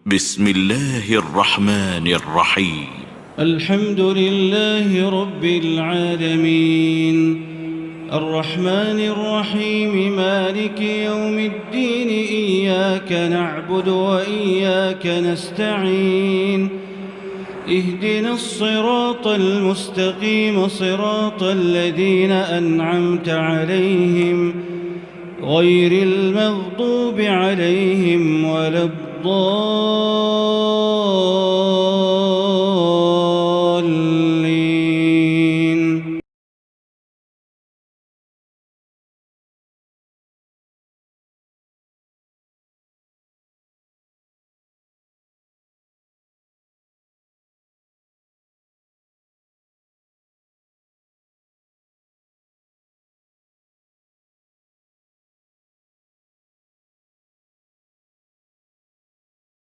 بسم الله الرحمن الرحيم. الحمد لله رب العالمين الرحمن الرحيم مالك يوم الدين إياك نعبد وإياك نستعين اهدنا الصراط المستقيم صراط الذين أنعمت عليهم غير المغضوب عليهم ولا الضالين